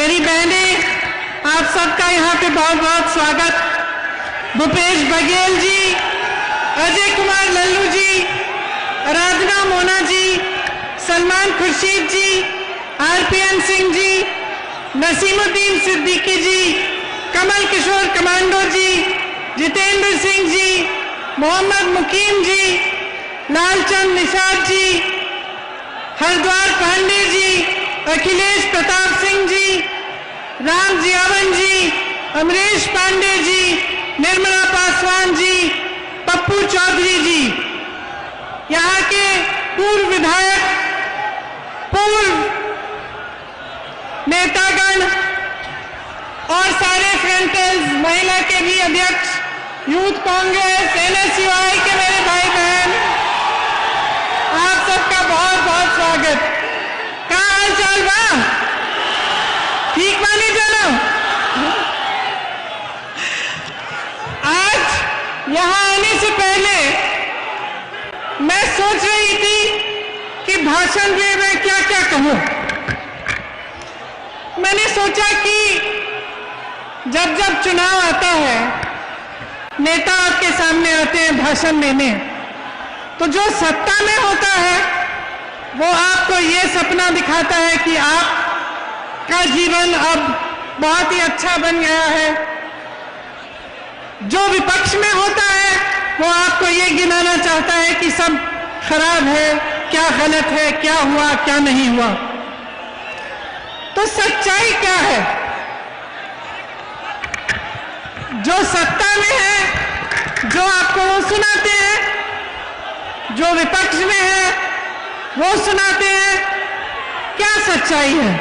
मेरी बहनें, आप सबका यहाँ पे बहुत बहुत स्वागत। भूपेश बघेल जी, अजय कुमार लल्लू जी, आराधना मोना जी, सलमान खुर्शीद जी, आरपीएन सिंह जी, नसीमुद्दीन सिद्दीकी जी, कमल किशोर कमांडो जी, जितेंद्र सिंह जी, मोहम्मद मुकीम जी, लालचंद निषाद जी, हरद्वार पांडे जी, अखिलेश प्रताप सिंह जी, राम जियावन जी, अमरीश पांडे जी, निर्मला पासवान जी, पप्पू चौधरी जी, यहाँ के पूर्व विधायक, पूर्व नेतागण और सारे फ्रंटल्स, महिला के भी अध्यक्ष, यूथ कांग्रेस, एनएसयूआई के मेरे भाई बहन, आप सबका बहुत बहुत स्वागत। क्या हाल चाल बा? ठीक मानी जानो? आज यहाँ आने से पहले मैं सोच रही थी कि भाषण में मैं क्या क्या कहूँ। मैंने सोचा कि जब जब चुनाव आता है, नेता आपके सामने आते हैं भाषण देने, तो जो सत्ता में होता है वो आपको ये सपना दिखाता है कि आपका जीवन अब बहुत ही अच्छा बन गया है। जो विपक्ष में होता है वो आपको ये गिनाना चाहता है कि सब खराब है, क्या गलत है, क्या हुआ, क्या नहीं हुआ। तो सच्चाई क्या है? जो सत्ता में है, जो आपको वो सुनाते हैं, जो विपक्ष में है वो सुनाते हैं। क्या सच्चाई है?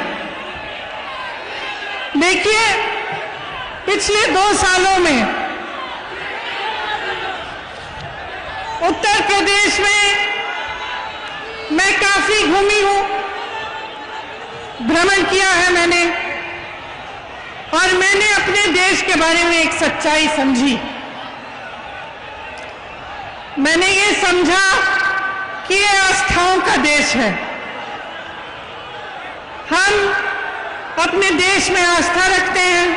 देखिए, पिछले 2 सालों में उत्तर प्रदेश में मैं काफी घूमी हूं, भ्रमण किया है मैंने, और मैंने अपने देश के बारे में एक सच्चाई समझी। मैंने ये समझा कि ये आस्थाओं का देश है। हम अपने देश में आस्था रखते हैं,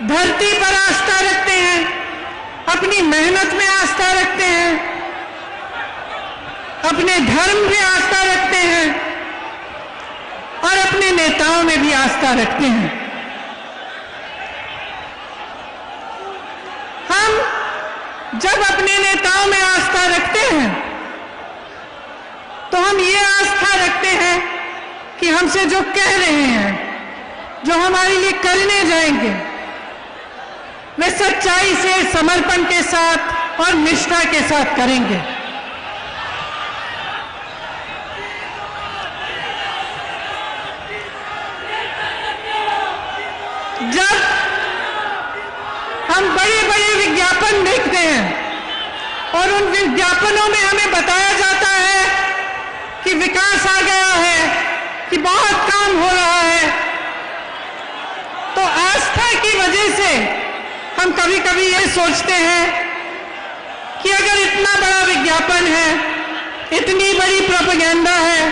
धरती पर आस्था रखते हैं, अपनी मेहनत में आस्था रखते हैं, अपने धर्म में आस्था रखते हैं और अपने नेताओं में भी आस्था रखते हैं। हम जब अपने नेताओं में आस्था रखते हैं तो हम ये आस्था रखते हैं कि हमसे जो कह रहे हैं, जो हमारे लिए करने जाएंगे, वे सच्चाई से, समर्पण के साथ और निष्ठा के साथ करेंगे। जब हम बड़े बड़े विज्ञापन देखते हैं और उन विज्ञापनों में हमें बताया जाता है कि विकास आ गया है, कि बहुत काम हो रहा है, तो आस्था की वजह से हम कभी कभी ये सोचते हैं कि अगर इतना बड़ा विज्ञापन है, इतनी बड़ी प्रोपेगेंडा है,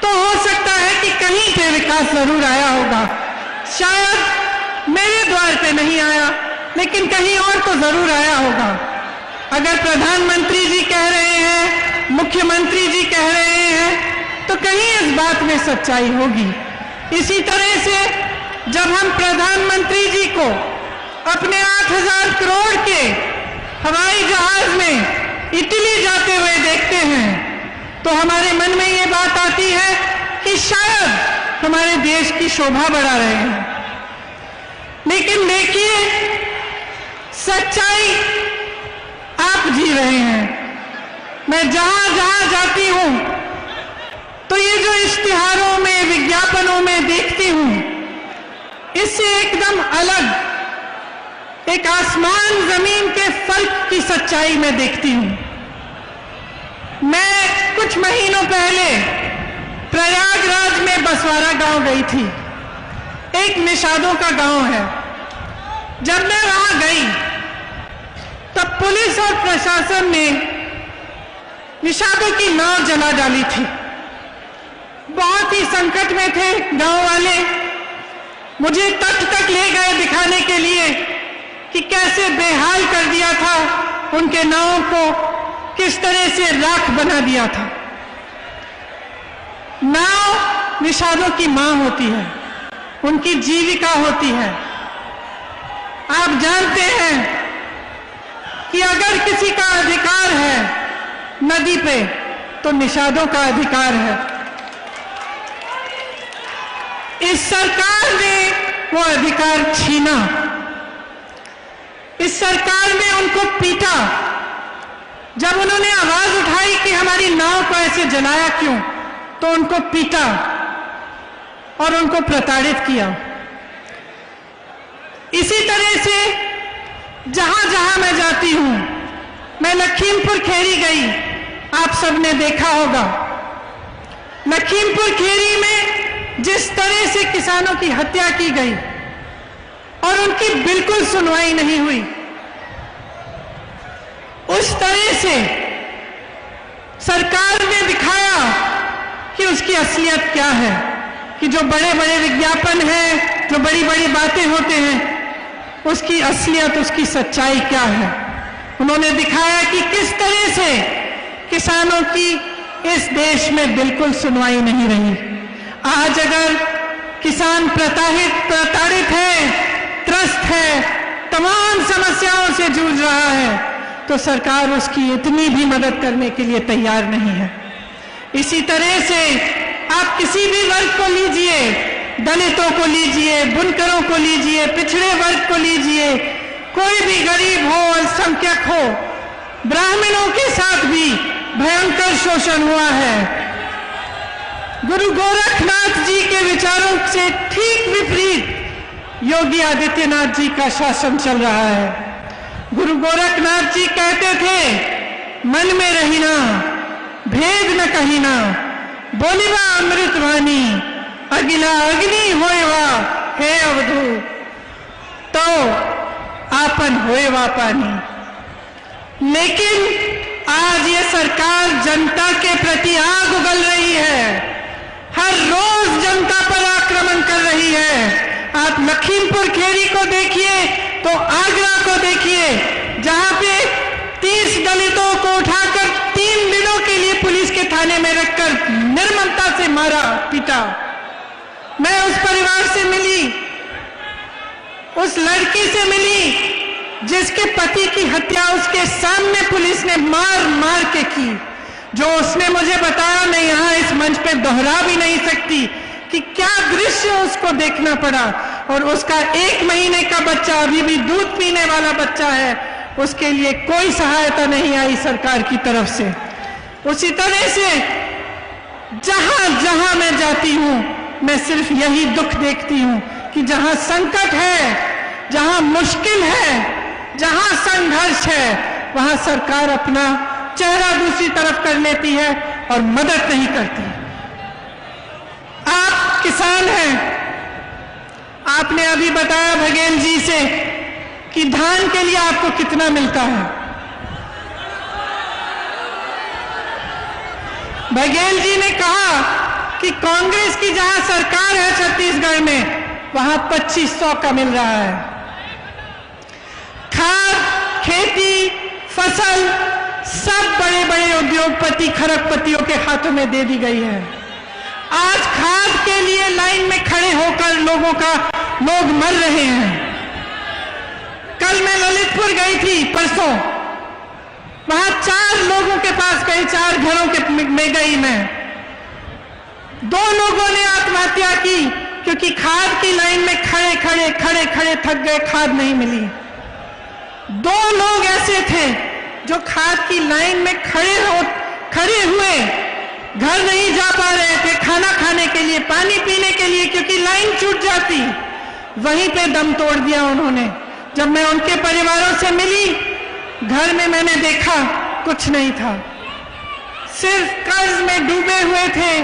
तो हो सकता है कि कहीं पे विकास जरूर आया होगा। शायद मेरे द्वार पे नहीं आया, लेकिन कहीं और तो जरूर आया होगा। अगर प्रधानमंत्री जी कह रहे हैं, मुख्यमंत्री जी कह रहे हैं, तो कहीं इस बात में सच्चाई होगी। इसी तरह से जब हम प्रधानमंत्री जी को अपने 8,000 करोड़ के हवाई जहाज में इटली जाते हुए देखते हैं, तो हमारे मन में ये बात आती है कि शायद हमारे देश की शोभा बढ़ा रहे हैं। लेकिन देखिए, सच्चाई आप जी रहे हैं। मैं जहां जहां जाती हूं तो ये जो इश्तिहारों में, विज्ञापनों में देखती हूं, इससे एकदम अलग एक आसमान जमीन के फर्क की सच्चाई में देखती हूं। मैं कुछ महीनों पहले प्रयागराज में बसवाड़ा गांव गई थी। एक निषादों का गांव है। जब मैं वहां गई तब पुलिस और प्रशासन ने निषादों की नाव जला डाली थी। बहुत ही संकट में थे गांव वाले, मुझे तट तक ले गए दिखाने के लिए कि कैसे बेहाल कर दिया था उनके नावों को, किस तरह से राख बना दिया था। नाव निषादों की मां होती है, उनकी जीविका होती है। आप जानते हैं कि अगर किसी का अधिकार है नदी पे तो निषादों का अधिकार है। इस सरकार ने वो अधिकार छीना, इस सरकार ने उनको पीटा। जब उन्होंने आवाज उठाई कि हमारी नाव को ऐसे जलाया क्यों, तो उनको पीटा और उनको प्रताड़ित किया। इसी तरह से जहां जहां मैं जाती हूं, मैं लखीमपुर खेरी गई, आप सबने देखा होगा लखीमपुर खेरी में जिस तरह से किसानों की हत्या की गई और उनकी बिल्कुल सुनवाई नहीं हुई, उस तरह से सरकार ने दिखाया कि उसकी असलियत क्या है, कि जो बड़े बड़े विज्ञापन हैं, जो बड़ी बड़ी बातें होते हैं, उसकी असलियत, उसकी सच्चाई क्या है। उन्होंने दिखाया कि किस तरह से किसानों की इस देश में बिल्कुल सुनवाई नहीं रही। आज अगर किसान प्रताड़ित है, त्रस्त है, तमाम समस्याओं से जूझ रहा है, तो सरकार उसकी इतनी भी मदद करने के लिए तैयार नहीं है। इसी तरह से आप किसी भी वर्ग को लीजिए, दलितों को लीजिए, बुनकरों को लीजिए, पिछड़े वर्ग को लीजिए, कोई भी गरीब हो, अल्पसंख्यक हो, ब्राह्मणों के साथ भी भयंकर शोषण हुआ है। गुरु गोरखनाथ जी के विचारों से ठीक विपरीत योगी आदित्यनाथ जी का शासन चल रहा है। गुरु गोरखनाथ जी कहते थे, मन में रहीना, भेद न कहीना, बोलिबा अमृत वाणी, अगिला अग्नि होएवा हे अवधू, तो आपन होएवा पानी। लेकिन आज ये सरकार जनता के प्रति आग उगल रही है, हर रोज जनता पर आक्रमण कर रही है। आप लखीमपुर खेरी को देखिए तो आगरा को देखिए, जहां पे 30 दलितों को उठाकर 3 दिनों के लिए पुलिस के थाने में रखकर निर्ममता से मारा, पीटा। मैं उस परिवार से मिली, उस लड़की से मिली जिसके पति की हत्या उसके सामने पुलिस ने मार मार के की। जो उसने मुझे बताया, मैं यहां इस मंच पे दोहरा भी नहीं सकती कि क्या दृश्य उसको देखना पड़ा। और उसका 1 महीने का बच्चा, अभी भी दूध पीने वाला बच्चा है, उसके लिए कोई सहायता नहीं आई सरकार की तरफ से। उसी तरह से जहां जहां मैं जाती हूं, मैं सिर्फ यही दुख देखती हूं कि जहां संकट है, जहां मुश्किल है, जहां संघर्ष है, वहां सरकार अपना चेहरा दूसरी तरफ कर लेती है और मदद नहीं करती। आप किसान हैं, आपने अभी बताया बघेल जी से कि धान के लिए आपको कितना मिलता है। बघेल जी ने कहा कि कांग्रेस की जहां सरकार है छत्तीसगढ़ में, वहां 2500 का मिल रहा है। खाद, खेती, फसल सब बड़े बड़े उद्योगपति, खरबपतियों के हाथों में दे दी गई है। आज खाद के लिए लाइन में खड़े होकर लोग मर रहे हैं। कल मैं ललितपुर गई थी, परसों, वहां 4 लोगों के पास गई, 4 घरों में गई मैं। 2 लोगों ने आत्महत्या की क्योंकि खाद की लाइन में खड़े थक गए, खाद नहीं मिली। 2 लोग ऐसे थे जो खाद की लाइन में खड़े हुए, घर नहीं जा पा रहे थे, खाना खाने के लिए, पानी पीने के लिए, क्योंकि लाइन छूट जाती, वहीं पे दम तोड़ दिया उन्होंने। जब मैं उनके परिवारों से मिली, घर में मैंने देखा कुछ नहीं था, सिर्फ कर्ज में डूबे हुए थे,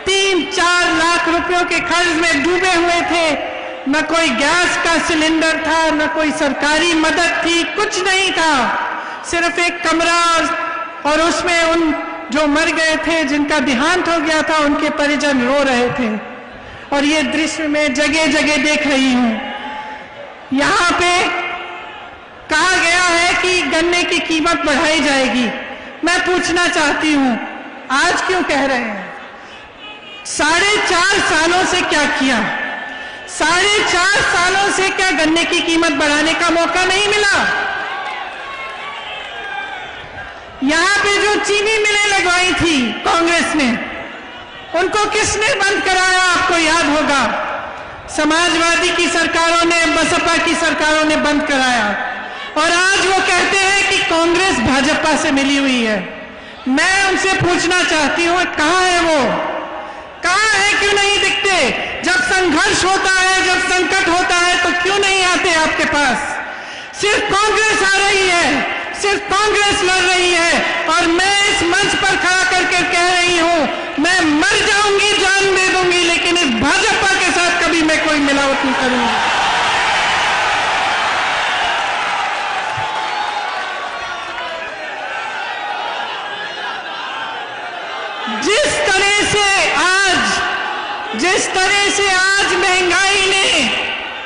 3-4 लाख रुपयों के कर्ज में डूबे हुए थे। न कोई गैस का सिलेंडर था, न कोई सरकारी मदद थी, कुछ नहीं था, सिर्फ एक कमरा, और उसमें उन जो मर गए थे, जिनका देहांत हो गया था, उनके परिजन रो रहे थे। और ये दृश्य मैं जगह जगह देख रही हूं। यहां पे कहा गया है कि गन्ने की कीमत बढ़ाई जाएगी। मैं पूछना चाहती हूं, आज क्यों कह रहे हैं? 4.5 सालों से क्या किया? 4.5 सालों से क्या गन्ने की कीमत बढ़ाने का मौका नहीं मिला? यहां पे जो चीनी मिलें लगवाई थी कांग्रेस ने, उनको किसने बंद कराया? आपको याद होगा, समाजवादी की सरकारों ने, बसपा की सरकारों ने बंद कराया। और आज वो कहते हैं कि कांग्रेस भाजपा से मिली हुई है। मैं उनसे पूछना चाहती हूं, कहां है वो? कहां है? क्यों नहीं दिखते? जब संघर्ष होता है, जब संकट होता है, तो क्यों नहीं आते आपके पास? सिर्फ कांग्रेस आ रही है, सिर्फ कांग्रेस लड़ रही है। और मैं इस मंच पर खड़ा करके कह रही हूं, मैं मर जाऊंगी, जान दे दूंगी, लेकिन इस भाजपा के साथ कभी मैं कोई मिलावट नहीं करूंगी। जिस तरह से आज महंगाई ने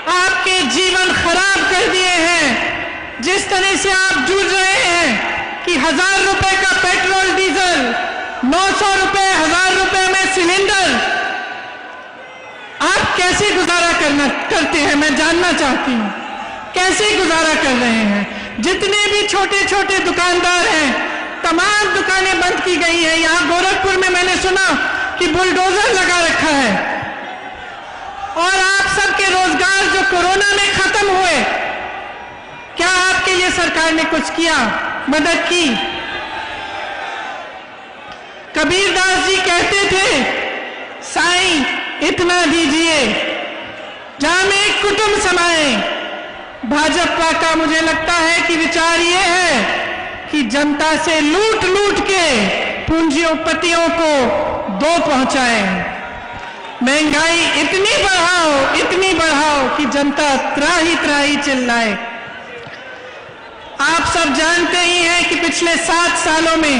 आपके जीवन खराब कर दिए हैं, जिस तरह से आप जूझ रहे हैं कि 1000 रुपए का पेट्रोल डीजल, 900 रुपए, 1000 रुपए में सिलेंडर, आप कैसे गुजारा करते हैं? मैं जानना चाहती हूं, कैसे गुजारा कर रहे हैं? जितने भी छोटे छोटे दुकानदार हैं, तमाम दुकानें बंद की गई हैं। यहां गोरखपुर में मैंने सुना कि बुलडोजर लगा रखा है। और आप सबके रोजगार जो कोरोना में खत्म हुए, क्या आपके लिए सरकार ने कुछ किया, मदद की? कबीरदास जी कहते थे, साईं इतना दीजिए जामे कुटुंब समाए। भाजपा का मुझे लगता है कि विचार ये है कि जनता से लूट लूट के पूंजीपतियों को दो पहुंचाए। महंगाई इतनी बढ़ाओ कि जनता त्राही त्राही चिल्लाए। आप सब जानते ही हैं कि पिछले 7 सालों में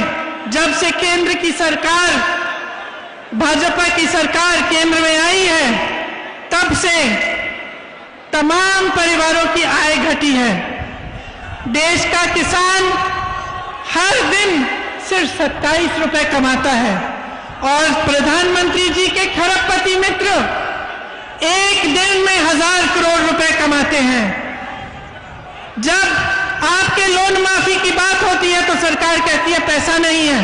जब से केंद्र की सरकार, भाजपा की सरकार केंद्र में आई है, तब से तमाम परिवारों की आय घटी है। देश का किसान हर दिन सिर्फ 27 रुपए कमाता है और प्रधानमंत्री जी के खरबपति मित्र एक दिन में 1000 करोड़ रुपए कमाते हैं। जब आपके लोन माफी की बात होती है तो सरकार कहती है पैसा नहीं है।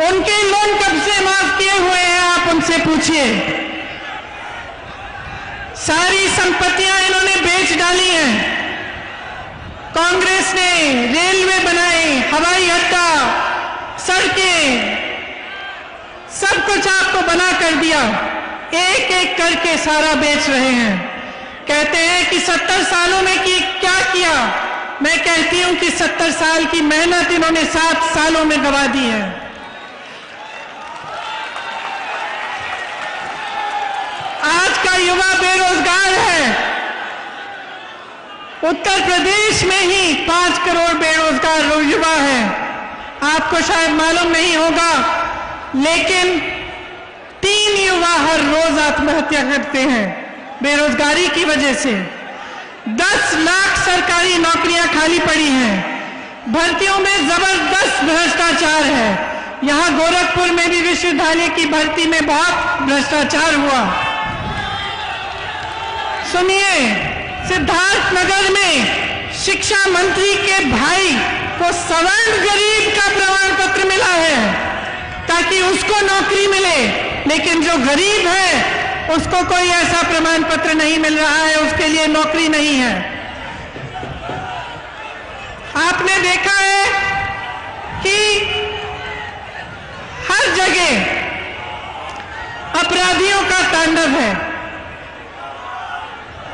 उनके लोन कब से माफ किए हुए हैं, आप उनसे पूछिए। सारी संपत्तियां इन्होंने बेच डाली हैं। कांग्रेस ने रेलवे बनाए, हवाई अड्डा, सड़कें, सब कुछ आपको बना कर दिया। एक एक करके सारा बेच रहे हैं। कहते हैं कि 70 सालों में क्या किया? मैं कहती हूं कि 70 साल की मेहनत इन्होंने 7 सालों में गवा दी है। आज का युवा बेरोजगार है। उत्तर प्रदेश में ही 5 करोड़ बेरोजगार युवा हैं। आपको शायद मालूम नहीं होगा, लेकिन 3 युवा हर रोज आत्महत्या करते हैं बेरोजगारी की वजह से। 10 लाख सरकारी नौकरियां खाली पड़ी हैं। भर्तियों में जबरदस्त भ्रष्टाचार है। यहां गोरखपुर में भी विश्वविद्यालय की भर्ती में बहुत भ्रष्टाचार हुआ। सुनिए, सिद्धार्थनगर में शिक्षा मंत्री के भाई को सवर्ण गरीब का प्रमाण पत्र मिला है ताकि उसको नौकरी मिले, लेकिन जो गरीब है उसको कोई ऐसा प्रमाण पत्र नहीं मिल रहा है, उसके लिए नौकरी नहीं है। आपने देखा है कि हर जगह अपराधियों का तांडव है।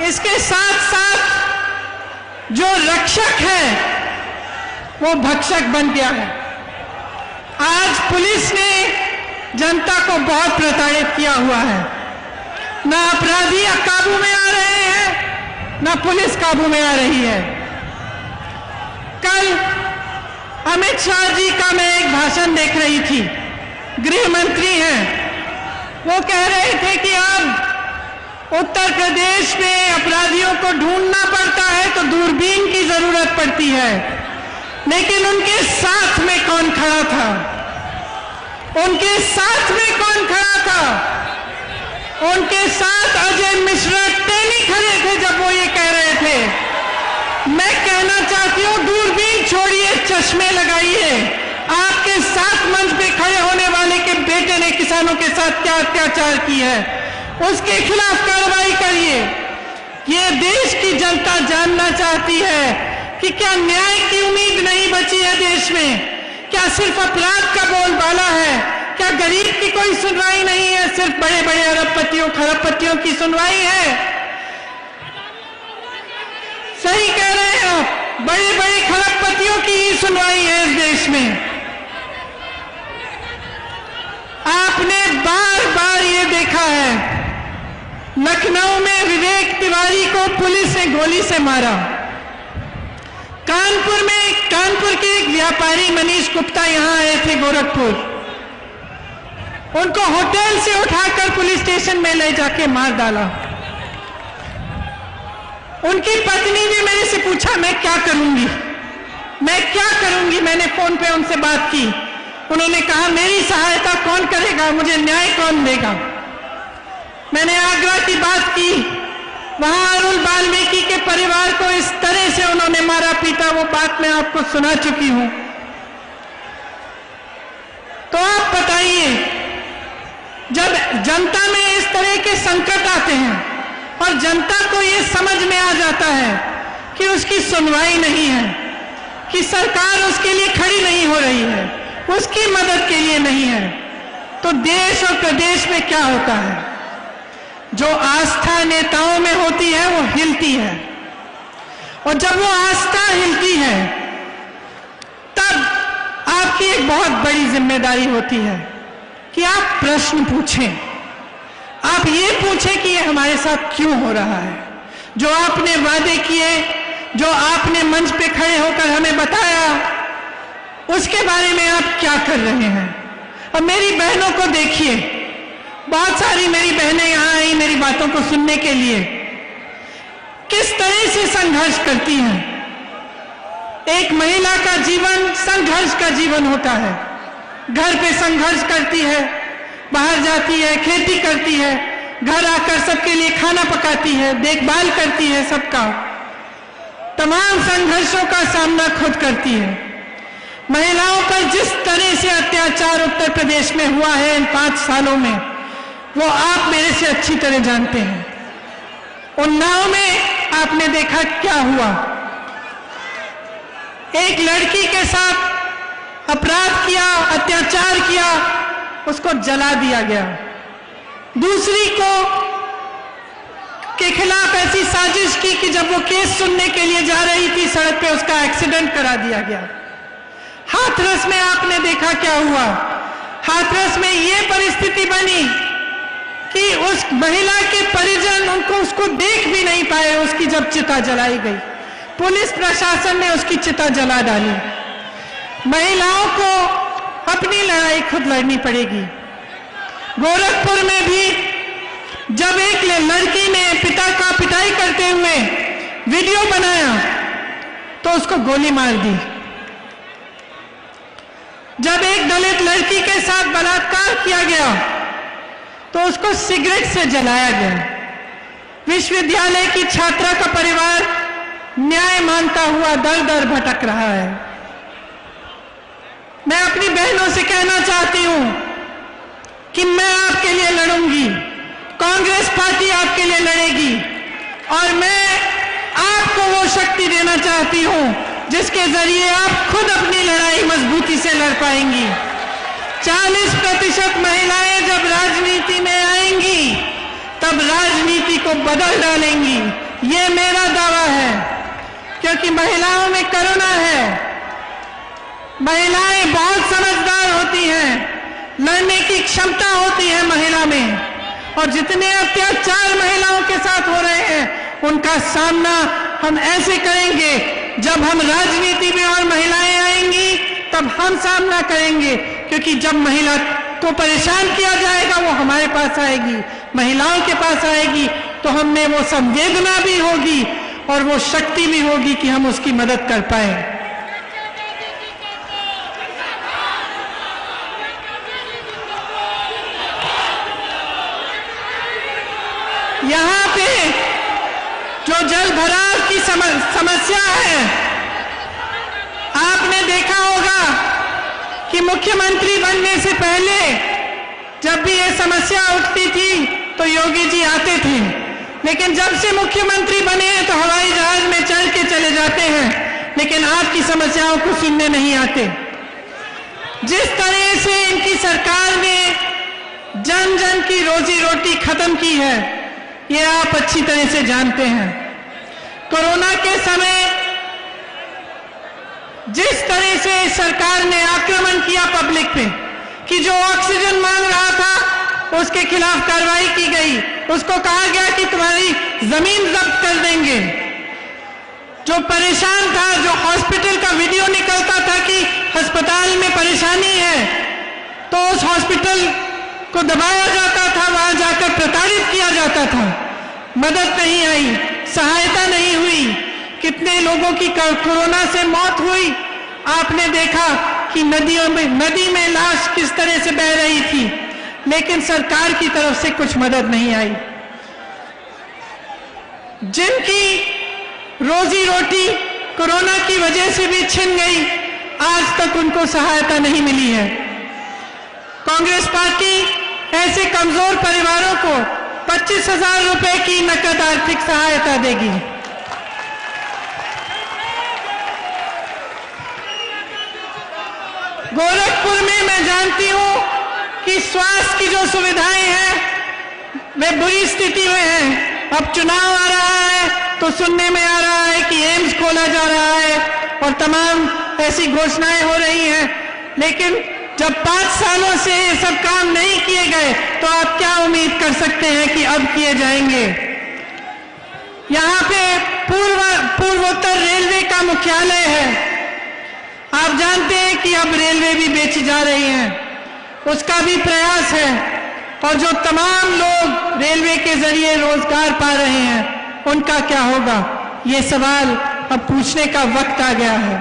इसके साथ साथ जो रक्षक है वो भक्षक बन गया है। आज पुलिस ने जनता को बहुत प्रताड़ित किया हुआ है। ना अपराधी काबू में आ रहे हैं, ना पुलिस काबू में आ रही है। कल अमित शाह जी का मैं एक भाषण देख रही थी। गृह मंत्री हैं, वो कह रहे थे कि अब उत्तर प्रदेश में अपराधियों को ढूंढना पड़ता है तो दूरबीन की जरूरत पड़ती है, लेकिन उनके साथ में कौन खड़ा था? उनके साथ में कौन खड़ा था? उनके साथ अजय मिश्रा टेनी खड़े थे जब वो ये कह रहे थे। मैं कहना चाहती हूं, दूरबीन छोड़िए, चश्मे लगाइए। आपके साथ मंच पे खड़े होने वाले के बेटे ने किसानों के साथ क्या अत्याचार की है, उसके खिलाफ कार्रवाई करिए। ये देश की जनता जानना चाहती है कि क्या न्याय की उम्मीद नहीं बची है देश में? क्या सिर्फ अपराध का बोलबाला है? क्या गरीब की कोई सुनवाई नहीं है? सिर्फ बड़े बड़े अरबपतियों खरबपतियों की सुनवाई है? सही कह रहे हैं आप, बड़े बड़े खरबपतियों की ही सुनवाई है इस देश में। आपने बार बार ये देखा है, लखनऊ में विवेक तिवारी को पुलिस ने गोली से मारा। कानपुर के एक व्यापारी मनीष गुप्ता यहां आए थे गोरखपुर, उनको होटल से उठाकर पुलिस स्टेशन में ले जाके मार डाला। उनकी पत्नी ने मेरे से पूछा, मैं क्या करूंगी, मैं क्या करूंगी? मैंने फोन पे उनसे बात की। उन्होंने कहा, मेरी सहायता कौन करेगा, मुझे न्याय कौन देगा? मैंने आगरा की बात की, वहां अरुण वाल्मीकि के परिवार को इस तरह से उन्होंने मारा पीटा, वो बात मैं आपको सुना चुकी हूं। तो आप बताइए, जब जनता में इस तरह के संकट आते हैं और जनता को ये समझ में आ जाता है कि उसकी सुनवाई नहीं है, कि सरकार उसके लिए खड़ी नहीं हो रही है, उसकी मदद के लिए नहीं है, तो देश और प्रदेश में क्या होता है? जो आस्था नेताओं में होती है वो हिलती है, और जब वो आस्था हिलती है तब आपकी एक बहुत बड़ी जिम्मेदारी होती है कि आप प्रश्न पूछें। आप ये पूछें कि ये हमारे साथ क्यों हो रहा है। जो आपने वादे किए, जो आपने मंच पे खड़े होकर हमें बताया, उसके बारे में आप क्या कर रहे हैं? अब मेरी बहनों को देखिए, बहुत सारी मेरी बहनें यहां आई मेरी बातों को सुनने के लिए, किस तरह से संघर्ष करती हैं। एक महिला का जीवन संघर्ष का जीवन होता है। घर पे संघर्ष करती है, बाहर जाती है, खेती करती है, घर आकर सबके लिए खाना पकाती है, देखभाल करती है, सबका तमाम संघर्षों का सामना खुद करती है। महिलाओं पर जिस तरह से अत्याचार उत्तर प्रदेश में हुआ है इन 5 सालों में, वो आप मेरे से अच्छी तरह जानते हैं। उन्नाव में आपने देखा क्या हुआ। एक लड़की के साथ अपराध किया, अत्याचार किया, उसको जला दिया गया। दूसरी को के खिलाफ ऐसी साजिश की कि जब वो केस सुनने के लिए जा रही थी सड़क पे, उसका एक्सीडेंट करा दिया गया। हाथरस में आपने देखा क्या हुआ। हाथरस में ये परिस्थिति बनी कि उस महिला के परिजन उसको देख भी नहीं पाए, उसकी जब चिता जलाई गई। पुलिस प्रशासन ने उसकी चिता जला डाली। महिलाओं को अपनी लड़ाई खुद लड़नी पड़ेगी। गोरखपुर में भी जब एक लड़की ने पिता का पिटाई करते हुए वीडियो बनाया तो उसको गोली मार दी। जब एक दलित लड़की के साथ बलात्कार किया गया तो उसको सिगरेट से जलाया गया। विश्वविद्यालय की छात्रा का परिवार न्याय मांगता हुआ दर दर भटक रहा है। मैं अपनी बहनों से कहना चाहती हूं कि मैं आपके लिए लड़ूंगी, कांग्रेस पार्टी आपके लिए लड़ेगी, और मैं आपको वो शक्ति देना चाहती हूं जिसके जरिए आप खुद अपनी लड़ाई मजबूती से लड़ पाएंगी। 40% महिलाएं जब राजनीति में आएंगी तब राजनीति को बदल डालेंगी, ये मेरा दावा है, क्योंकि महिलाओं में करुणा है। महिलाएं बहुत समझदार होती हैं, लड़ने की क्षमता होती है महिला में, और जितने अत्याचार महिलाओं के साथ हो रहे हैं उनका सामना हम ऐसे करेंगे, जब हम राजनीति में और महिलाएं आएंगी तब हम सामना करेंगे, क्योंकि जब महिला को परेशान किया जाएगा वो हमारे पास आएगी, महिलाओं के पास आएगी, तो हम में वो संवेदना भी होगी और वो शक्ति भी होगी कि हम उसकी मदद कर पाए। यहाँ पे जो जल भराव की समस्या है, आपने देखा होगा कि मुख्यमंत्री बनने से पहले जब भी ये समस्या उठती थी तो योगी जी आते थे, लेकिन जब से मुख्यमंत्री बने हैं तो हवाई जहाज में चढ़ के चले जाते हैं, लेकिन आपकी समस्याओं को सुनने नहीं आते। जिस तरह से इनकी सरकार ने जन जन की रोजी रोटी खत्म की है, ये आप अच्छी तरह से जानते हैं। कोरोना के समय जिस तरह से सरकार ने आक्रमण किया पब्लिक पे कि जो ऑक्सीजन मांग रहा था उसके खिलाफ कार्रवाई की गई, उसको कहा गया कि तुम्हारी जमीन जब्त कर देंगे। जो परेशान था, जो हॉस्पिटल का वीडियो निकलता था कि अस्पताल में परेशानी है, तो उस हॉस्पिटल को दबाया जाता था, वहां जाकर प्रताड़ित किया जाता था। मदद नहीं आई, सहायता नहीं हुई, कितने लोगों की कोरोना से मौत हुई। आपने देखा कि नदी में लाश किस तरह से बह रही थी, लेकिन सरकार की तरफ से कुछ मदद नहीं आई। जिनकी रोजी रोटी कोरोना की वजह से भी छिन गई, आज तक उनको सहायता नहीं मिली है। कांग्रेस पार्टी ऐसे कमजोर परिवारों को 25,000 रुपए की नकद आर्थिक सहायता देगी। गोरखपुर में मैं जानती हूं कि स्वास्थ्य की जो सुविधाएं हैं वे बुरी स्थिति में हैं। अब चुनाव आ रहा है तो सुनने में आ रहा है कि एम्स खोला जा रहा है और तमाम ऐसी घोषणाएं हो रही हैं, लेकिन जब 5 सालों से ये सब काम नहीं किए गए तो आप क्या उम्मीद कर सकते हैं कि अब किए जाएंगे। यहाँ पे पूर्वोत्तर रेलवे का मुख्यालय है, आप जानते हैं कि अब रेलवे भी बेची जा रही है, उसका भी प्रयास है, और जो तमाम लोग रेलवे के जरिए रोजगार पा रहे हैं उनका क्या होगा, ये सवाल अब पूछने का वक्त आ गया है।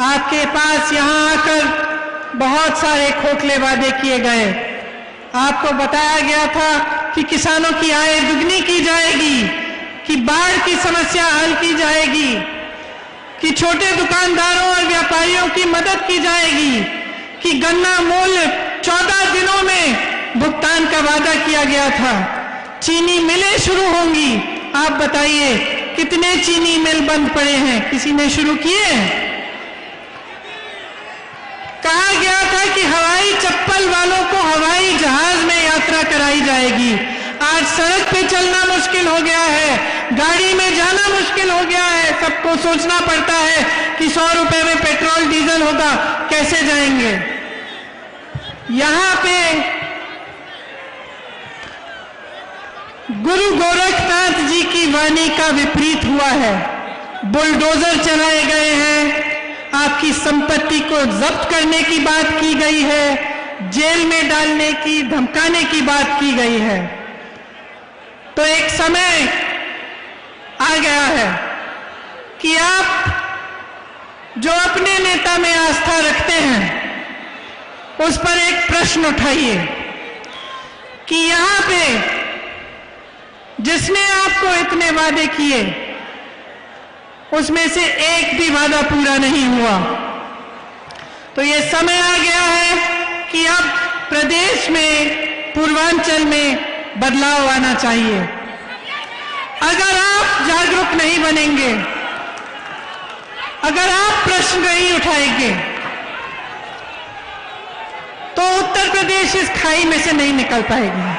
आपके पास यहाँ आकर बहुत सारे खोखले वादे किए गए। आपको बताया गया था कि किसानों की आय दुगनी की जाएगी, कि बाढ़ की समस्या हल की जाएगी, कि छोटे दुकानदारों और व्यापारियों की मदद की जाएगी, कि गन्ना मूल्य 14 दिनों में भुगतान का वादा किया गया था, चीनी मिलें शुरू होंगी। आप बताइए कितने चीनी मिल बंद पड़े हैं, किसी ने शुरू किए? कहा गया था कि हवाई चप्पल वालों को हवाई जहाज में यात्रा कराई जाएगी। आज सड़क पे चलना मुश्किल हो गया है, गाड़ी में जाना मुश्किल हो गया है, सबको सोचना पड़ता है कि 100 रुपए में पेट्रोल डीजल होगा, कैसे जाएंगे। यहां पे गुरु गोरखनाथ जी की वाणी का विपरीत हुआ है। बुलडोजर चलाए गए हैं, आपकी संपत्ति को जब्त करने की बात की गई है, जेल में डालने की, धमकाने की बात की गई है। तो एक समय आ गया है कि आप जो अपने नेता में आस्था रखते हैं उस पर एक प्रश्न उठाइए कि यहां पे जिसने आपको इतने वादे किए उसमें से एक भी वादा पूरा नहीं हुआ। तो ये समय आ गया है कि अब प्रदेश में, पूर्वांचल में बदलाव आना चाहिए। अगर आप जागरूक नहीं बनेंगे, अगर आप प्रश्न नहीं उठाएंगे, तो उत्तर प्रदेश इस खाई में से नहीं निकल पाएगा।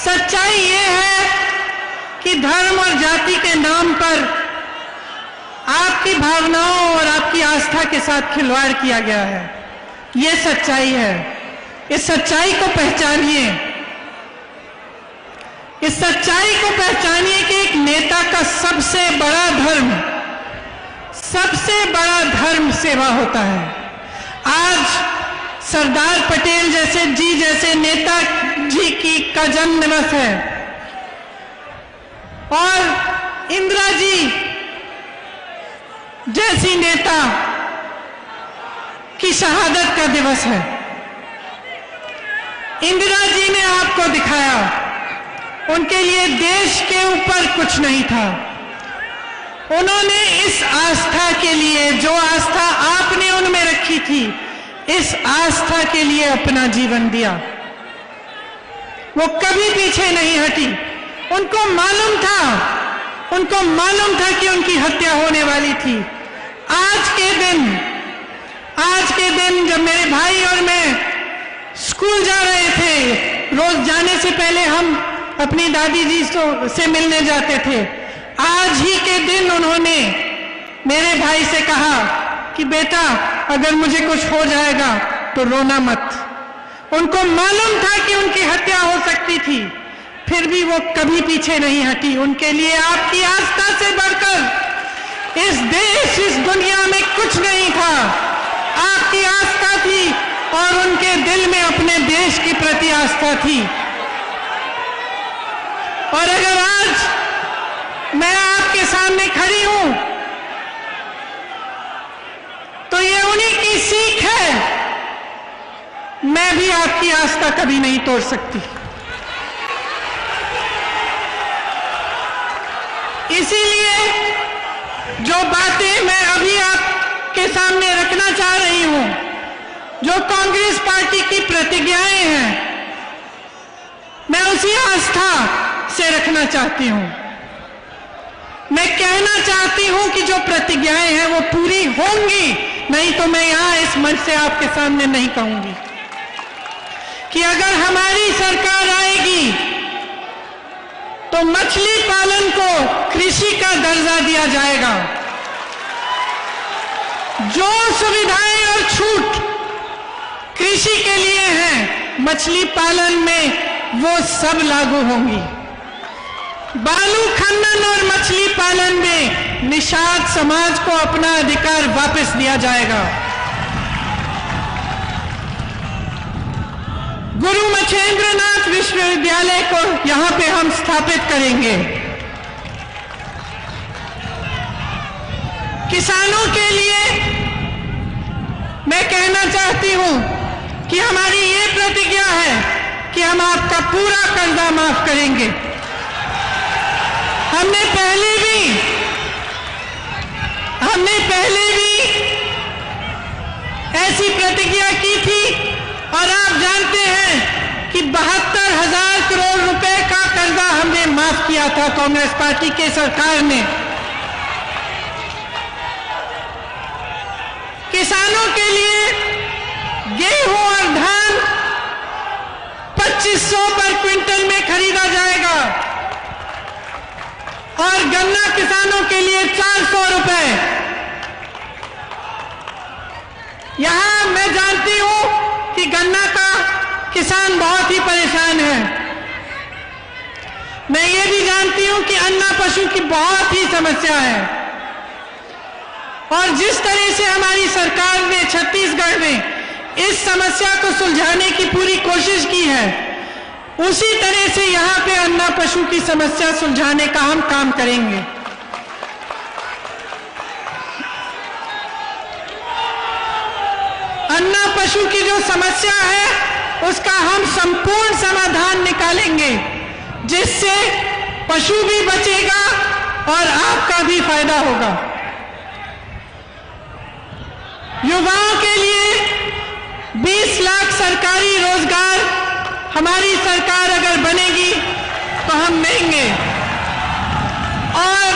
सच्चाई ये है कि धर्म और जाति के नाम पर आपकी भावनाओं और आपकी आस्था के साथ खिलवाड़ किया गया है। ये सच्चाई है। इस सच्चाई को पहचानिए। इस सच्चाई को पहचानिए कि एक नेता का सबसे बड़ा धर्म सेवा होता है। आज सरदार पटेल जैसे नेता जी का जन्म दिवस है। और इंदिरा जी जैसी नेता की शहादत का दिवस है। इंदिरा जी ने आपको दिखाया, उनके लिए देश के ऊपर कुछ नहीं था। उन्होंने इस आस्था के लिए, जो आस्था आपने उनमें रखी थी, इस आस्था के लिए अपना जीवन दिया। वो कभी पीछे नहीं हटी। उनको मालूम था कि उनकी हत्या होने वाली थी। आज के दिन जब मेरे भाई और मैं स्कूल जा रहे थे, रोज जाने से पहले हम अपनी दादी जी से मिलने जाते थे। आज ही के दिन उन्होंने मेरे भाई से कहा कि बेटा, अगर मुझे कुछ हो जाएगा तो रोना मत। उनको मालूम था कि उनकी हत्या हो सकती थी, फिर भी वो कभी पीछे नहीं हटी। उनके लिए आपकी आस्था से बढ़कर इस देश, इस दुनिया में कुछ नहीं था। आपकी आस्था थी और उनके दिल में अपने देश के प्रति आस्था थी। और अगर आज मैं आपके सामने खड़ी हूं तो ये उन्हीं की सीख है। मैं भी आपकी आस्था कभी नहीं तोड़ सकती। इसीलिए जो बातें मैं अभी आपके सामने रखना चाह रही हूं, जो कांग्रेस पार्टी की प्रतिज्ञाएं हैं, मैं उसी आस्था से रखना चाहती हूं। मैं कहना चाहती हूं कि जो प्रतिज्ञाएं हैं वो पूरी होंगी, नहीं तो मैं यहां इस मंच से आपके सामने नहीं कहूंगी कि अगर हमारी सरकार आएगी तो मछली पालन को कृषि का दर्जा दिया जाएगा। जो सुविधाएं और छूट कृषि के लिए हैं, मछली पालन में वो सब लागू होंगी। बालू खनन और मछली पालन में निषाद समाज को अपना अधिकार वापस दिया जाएगा। गुरु मच्छेंद्रनाथ विश्वविद्यालय को यहां पे हम स्थापित करेंगे। किसानों के लिए मैं कहना चाहती हूं कि हमारी ये प्रतिज्ञा है कि हम आपका पूरा कर्जा माफ करेंगे। हमने पहले भी ऐसी प्रतिज्ञा की थी और आप जानते हैं कि 72,000 करोड़ रुपए का कर्जा हमने माफ किया था कांग्रेस पार्टी के सरकार ने। किसानों के लिए गेहूं और धान 2500 पर क्विंटल में खरीदा जाएगा और गन्ना किसानों के लिए 400 रुपए। यहां मैं जानती हूं कि गन्ना का किसान बहुत ही परेशान है। मैं ये भी जानती हूं कि अन्ना पशु की बहुत ही समस्या है और जिस तरह से हमारी सरकार ने छत्तीसगढ़ में इस समस्या को सुलझाने की पूरी कोशिश की है, उसी तरह से यहां पे अन्ना पशु की समस्या सुलझाने का हम काम करेंगे। अन्ना पशु की जो समस्या है उसका हम संपूर्ण समाधान निकालेंगे, जिससे पशु भी बचेगा और आपका भी फायदा होगा। युवाओं के लिए 20 लाख सरकारी रोजगार हमारी सरकार अगर बनेगी तो हम देंगे और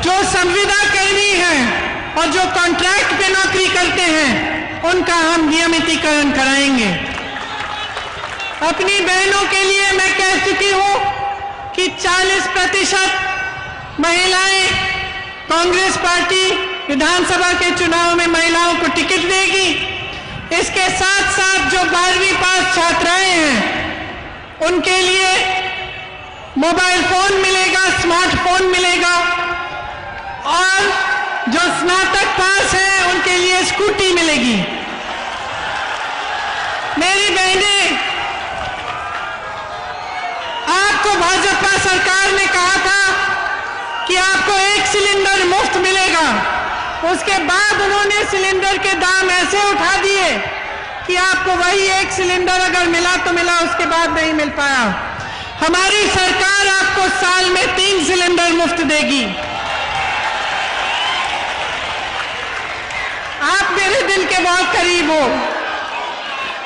जो संविदा कर्मी हैं और जो कॉन्ट्रैक्ट पे नौकरी करते हैं उनका हम नियमितीकरण कराएंगे। अपनी बहनों के लिए मैं कह चुकी हूं कि 40% महिलाएं कांग्रेस पार्टी विधानसभा के चुनाव में महिलाओं को टिकट देगी। इसके साथ साथ जो 12वीं पास छात्राएं हैं उनके लिए मोबाइल फोन मिलेगा, स्मार्टफोन मिलेगा और जो स्नातक पास है उनके लिए स्कूटी मिलेगी। मेरी बहनें, आपको भाजपा सरकार ने कहा था मिलेगा। उसके बाद उन्होंने सिलेंडर के दाम ऐसे उठा दिए कि आपको वही एक सिलेंडर अगर मिला तो मिला, उसके बाद नहीं मिल पाया। हमारी सरकार आपको साल में 3 सिलेंडर मुफ्त देगी। आप मेरे दिल के बहुत करीब हो,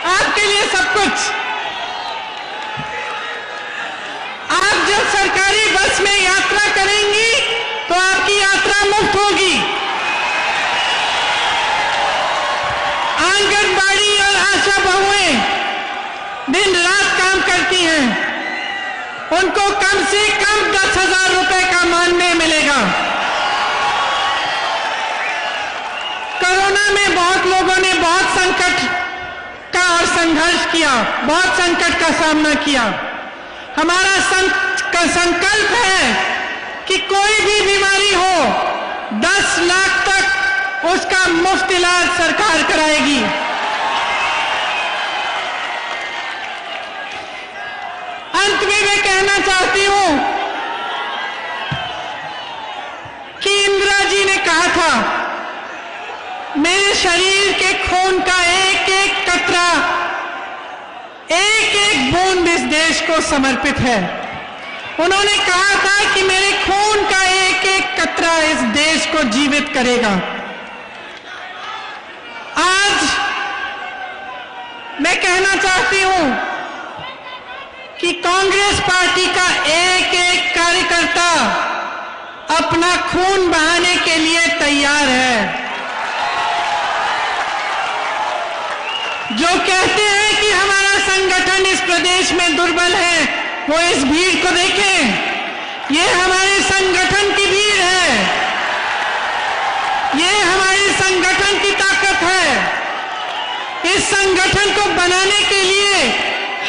आपके लिए सब कुछ। आप जब सरकारी बस में यात्रा करेंगी तो आपकी यात्रा मुफ्त होगी। आंगनबाड़ी और आशा बहुएं दिन रात काम करती हैं, उनको कम से कम 10,000 रुपए का मानदेय मिलेगा। कोरोना में बहुत लोगों ने बहुत संकट का और संघर्ष किया, बहुत संकट का सामना किया। हमारा संकल्प है कि कोई भी बीमारी हो 10 लाख तक उसका मुफ्त इलाज सरकार कराएगी। अंत में मैं कहना चाहती हूं कि इंदिरा जी ने कहा था, मेरे शरीर के खून का एक एक कतरा, एक एक बूंद इस देश को समर्पित है। उन्होंने कहा था कि मेरे खून का एक एक कतरा इस देश को जीवित करेगा। आज मैं कहना चाहती हूं कि कांग्रेस पार्टी का एक एक कार्यकर्ता अपना खून बहाने के लिए तैयार है। जो कहते हैं कि हमारा संगठन इस प्रदेश में दुर्बल है, वो इस भीड़ को देखें। ये हमारे संगठन की भीड़ है, ये हमारे संगठन की ताकत है। इस संगठन को बनाने के लिए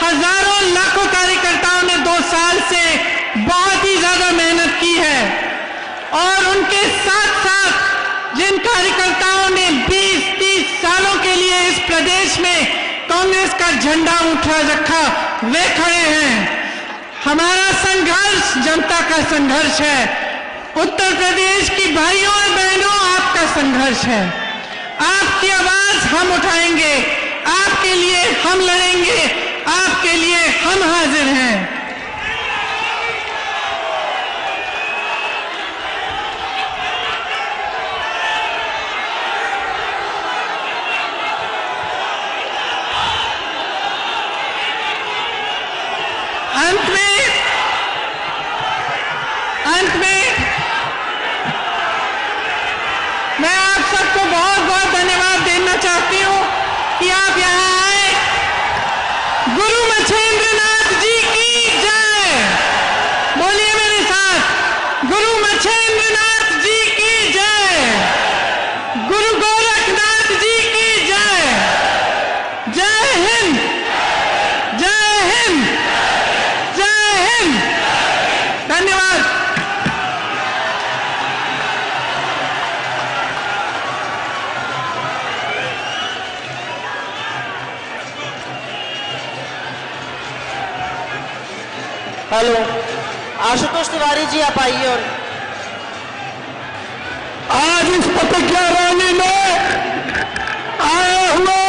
हजारों लाखों कार्यकर्ताओं ने 2 साल से बहुत ही ज्यादा मेहनत की है, और उनके साथ साथ जिन कार्यकर्ताओं ने 20-30 सालों के लिए इस प्रदेश में कांग्रेस का झंडा उठा रखा, वे खड़े हैं। हमारा संघर्ष जनता का संघर्ष है। उत्तर प्रदेश की भाइयों और बहनों, आपका संघर्ष है। आपकी आवाज हम उठाएंगे, आपके लिए हम लड़ेंगे, आपके लिए हम हाजिर हैं। अंत में मैं आप सबको बहुत बहुत धन्यवाद देना चाहती हूं कि आप यहां आए। गुरु मच्छेंद्रनाथ जी की जय। बोलिए मेरे साथ, गुरु मच्छेंद्रनाथ जी की जय, गुरु गोरखनाथ जी की जय। जय हिंद, जय हिंद, जय हिंद। धन्यवाद। हेलो, आशुतोष तिवारी जी आप आइए। और आज इस प्रतिज्ञा रैली में आए हुए